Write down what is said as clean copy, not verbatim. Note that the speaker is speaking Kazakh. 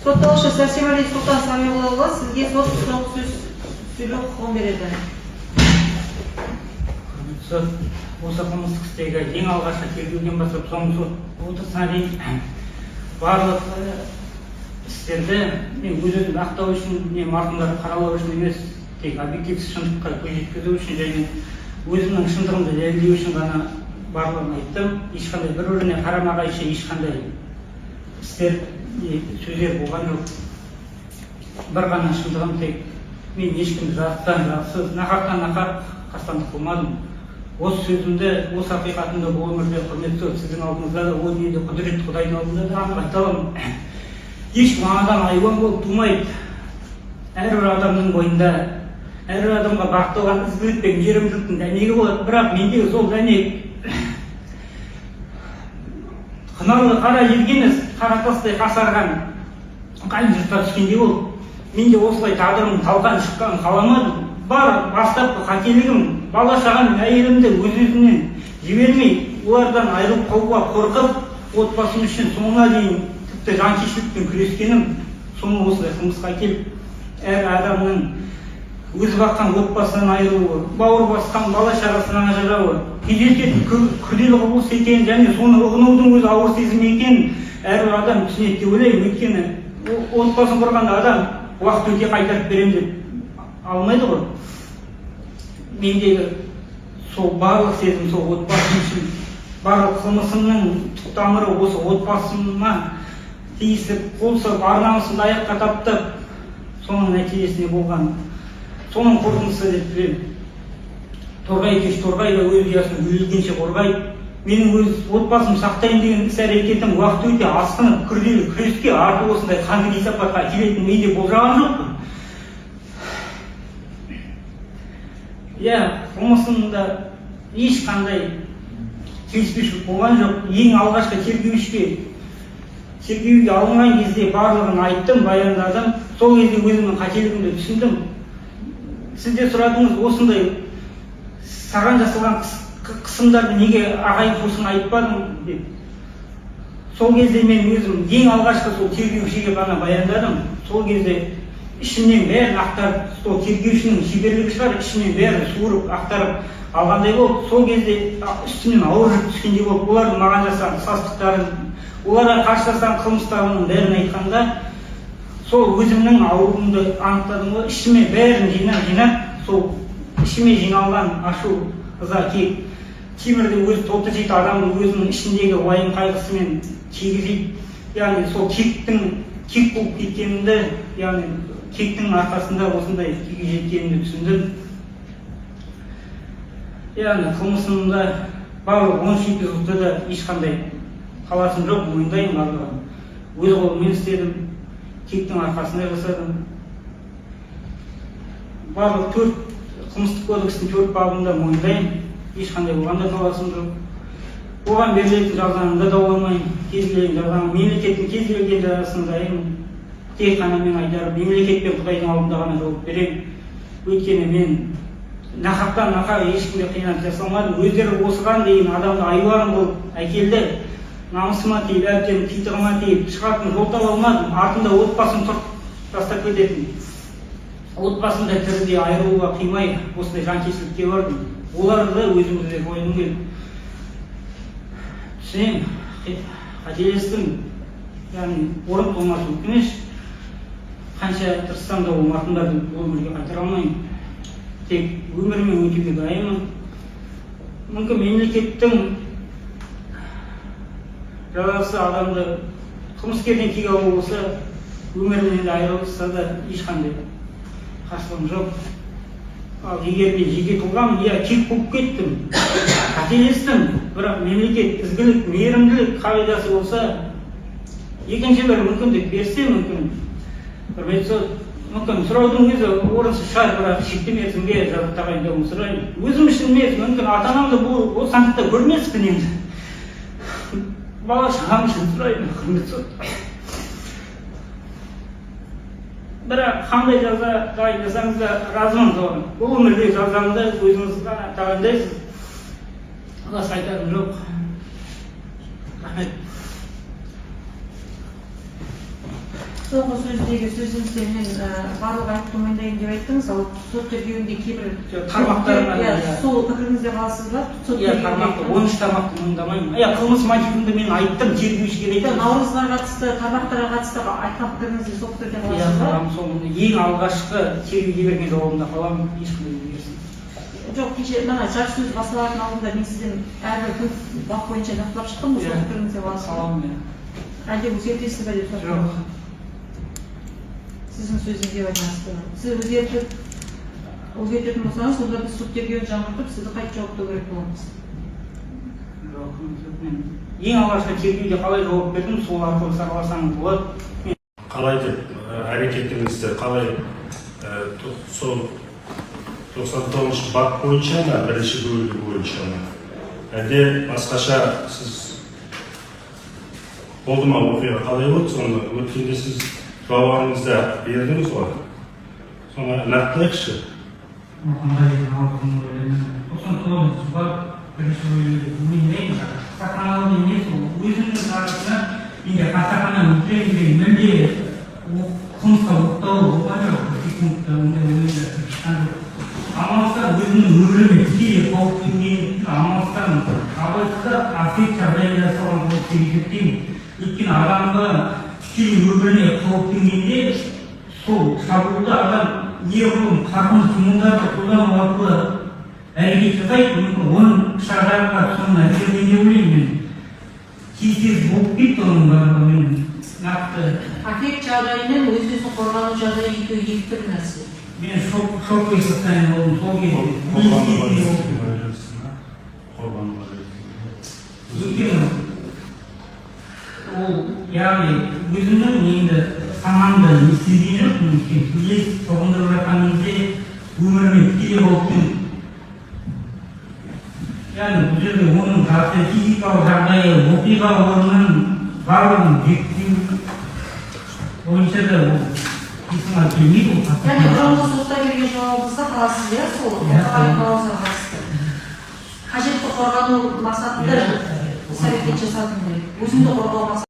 Сотталушы Сәрсенғали Сұлтан Самиғұлұлы сізге сот соңғы сөз сөйлеу құқығын береді. Сот осы қылмыстық істегі ең алғашқы тергеуден бастап соңғы сот отырысына дейін барлық істерді мен өз-өзімді ақтау үшін, марқұмдарды қаралау үшін емес, тек объективсіз шындыққа көз жеткізу үшін және өзімнің шындығымды дәлелдеу үшін ғана барлығын айттым. Ешқандай бір-біріне қарама-қайшы ешқандай істер, сөздер болған жоқ. Бір ғана шындығым тек мен ешкімді жастан жақсыз, нақақтан нақақ қастандық қылмадым. Осы сөзімді, осы ақиқатымды бұл өмірде құрметті сіздің алдыңызда да, о дүниеде құдіретті Құдайдың алдында да анық айта аламын. Ешкім анадан айуан болып тумайды. Әрбір адамның бойында, әрбір адамға бағытталған ізгілік пен мейірімділіктің дәнегі болады. Бірақ мендегі сол дәнек қынарлы қара жерге емес, қара тастай қасарған қайын жұртқа түскендей болып, мен де осылай тағдырым талқан шыққанын қаламадым. Бар бастапқы қателігім бала шағам әйелімді өз-өзінен жібермей, олардан айырылып қалуға қорқып, отбасым үшін соңына дейін тіпті жанкештілікпен күрескенім, соңы осылай қылмысқа келіп, әр адамның өзі баққан отбасынан айырылуы, бауыр басқан бала шағасынан ажырауы, кездесетін күрделі құбылыс екенін және соны ұғынудың өзі ауыр сезім екенін әрбір адам түсінеді деп ойлаймын. Өйткені отбасын құрғанда адам уақыт өте қайтарып беремін деп алмайды ғой. Мендегі сол барлық сезім сол отбасым үшін, барлық қылмысымның түп тамыры осы отбасыма тиісіп, қол соғып, ар-намысымды аяққа таптап, соның нәтижесінде болған. Соның қорытындысы деп білемін. Торғай кеш торғай да өз ұясын өлгенше қорғайды. Менің өз отбасым сақтайын деген іс-әрекетім уақыт өте асқынып, күрделі күреске арты осындай қанды кесапатқа әкелетінін мен де болжаған жоқпын. Қылмысында ешқандай келіспеушілік болған жоқ. Ең алғашқы тергеуге алынған кезде барлығын айттым, баяндадым. Сол кезде өзімнің қателігімді түсіндім. Сіз де сұрадыңыз, осындай саған жасалған қысымдарды неге ағайын туысын айтпадың деп. Сол кезде мен өзім ең алғашқы сол тергеушіге ғана баяндадым. Сол кезде ішімнен бәрін ақтарып, сол тергеушінің шеберлігі шығар, ішімнен бәрін суырып, ақтарып алғандай болып, сол кезде үстімнен ауыр жүк түскендей болып, олардың маған жасаған қысастықтарын, оларға қарсы жасаған қылмыстарының бәрін айтқанда, сол өзімнің ауруымды анықтадым ғой. Ішіме бәрін жинап, сол ішіме жиналған ашу, ыза, кек, темірді өзі тоты жейді, адамның өзінің ішіндегі уайым қайғысымен тигізейді. Яғни сол кек болып кеткенімді, яғни кектің арқасында осындай күйге жеткенімді түсіндім. Яғни қылмысымда барлық 13 эпизодта да ешқандай қаласым жоқ, мойындаймын барлығын. Өз қолыммен істедім, кектің арқасында жасадым. Барлық 4 қылмыстық кодекстің 4 бабында мойындаймын, ешқандай болғанда қаласым жоқ. Оған берілетін жазаны дауламаймын, кез келген жазаны, мемлекеттің кез келген жазасын дайынмын. Тек қана мен айтарым, мемлекет пен Құдайдың алдында ғана жауап беремін. Өйткені мен нақақтан нақақ ешкімге қиянат жасалмадым. Өздері осыған дейін адамды айуан болып әкелді. Намысыма тиіп, әбден титығыма тиіп, шығатын жол таба алмадым. Артында отбасын тастап кететін. Отбасында тірідей айырылуға қимай, осындай жанкештілікке бардым. Оларды өзімізде қойдым келіп. Түсінемін, қателестім. Яғни орын толмасы өкініш. Қанша тырыссам да ол марқұмдарды өмірге қайтара алмаймын. Тек өмірмен өтуге дайынмын. Мүмкін мемлекеттің жазасы адамды қылмыскерден кек алу болса, өмірінен де айырылса да ешқандай қарсылығым жоқ. Ал егер мен жеке тұлғам, кек болып кеттім, қателестім, бірақ мемлекет ізгілік, мейірімділік қағидасы болса, екінші бір мүмкіндік берсе, мүмкін сұраудың өзі орынсыз шығар, бірақ шекті мерзімге жаза тағайындауын сұраймын. Өзім үшін емес, мүмкін ата-анамды бұл санатта көрмеспін енді. Бала шағам үшін сұраймын, құрметті сот. Бірақ қандай жаза тағайындасаңыз да разымын соған. Бұл өмірде жазамды өзіңіз ғана тағайындайсыз. Басқа айтарым жоқ. Рахмет. Соңғы сөздегі сөзіңізде мен барлық айтып мойындаймын деп айттыңыз, ал сот тергеуінде кейбір тармақтарынан сол пікіріңізде қаласыз ба? тармақты 13 тармақты мойындамаймын. Қылмыс мотивімді мен айттым, тергеушіге айттым. Наурызға қатысты, тармақтарға қатысты айтқан пікіріңізде сол пікірде қаласыз ба? Сол ең алғашқы тергеуге берген жауабымда қаламын, ешкім өзгерсін. Жоқ, кеше мына жарты сөз басталатын алдында мен сізден әрбір пункт бап бойынша нақтылап шықтым, сол пікіріңізде қаласыз ба? Қаламын. Әлде өзгертесіз бе деп сұрап Жоқ. Сіздің сөзіңізге байланысты. Сіз өзгертетін болсаңыз, сонда біз сот тергеуін жаңғыртып, сізді қайта жауаптау керек боламыз. Ең алғашқы тергеуде қалай жауап бердім, сол арқылы сараласаңыз болады. Қалай деп әрекетіңізді қалай сол 99 бап бойынша ма, бірінші бөлігі бойынша ма? Әлде басқаша сіз болды ма оқиға қалай болды? Соны өткенде сіз жауабыңызды бердіңіз ғой. Соны нақтылайықшы. Қандай алғым ойлаймын. 99 бап бірінші бөлігі мойындаймын. Қасақаналы емес ол. Өзімнің арасында менде қасақана мүлде қылмысқа оқтау болған жоқ. Секундта ондай ойда шыққан жоқ. Амалсыздан өзімнің өміріме тікелей қауіп төнген амалсыздан абайсызда аффект жағдайында жасалған қауіп деп есептеймін. Өйткені адамға тікелей өміріне қауіп төнгенде сол шабуылды адам неғұрлым қарқынды қимылдарды қолдану арқылы әрекет жасайды, оның жағдайға соңына келгенде ойлаймын мен. Тиісті болып кетті оның барлығы мен нақты. Аффект жағдайы мен өз-өзін қорғану жағдайы екеуі екі түрлі нәрсе. Мен шокқа состояние болдым сол кезде. Өйткені ол яғни өзімнің енді санамды естіген жоқпын. Сөйлес соғындырып жатқан кезде өміріме тікелей қауіп төнді. Яғни бұл жерде оның физикалық жағдайы, оқиға орнынан барлығын зерттеу бойынша да ол есімге келмейді ол. Яғни бұрынғы сотта берген жауабыңызда қаласыз иә, сол қалауызға қатысты. Қажетті қорғану мақсатында іс-әрекет жасадым деп, өзімді қорғау мақсатында.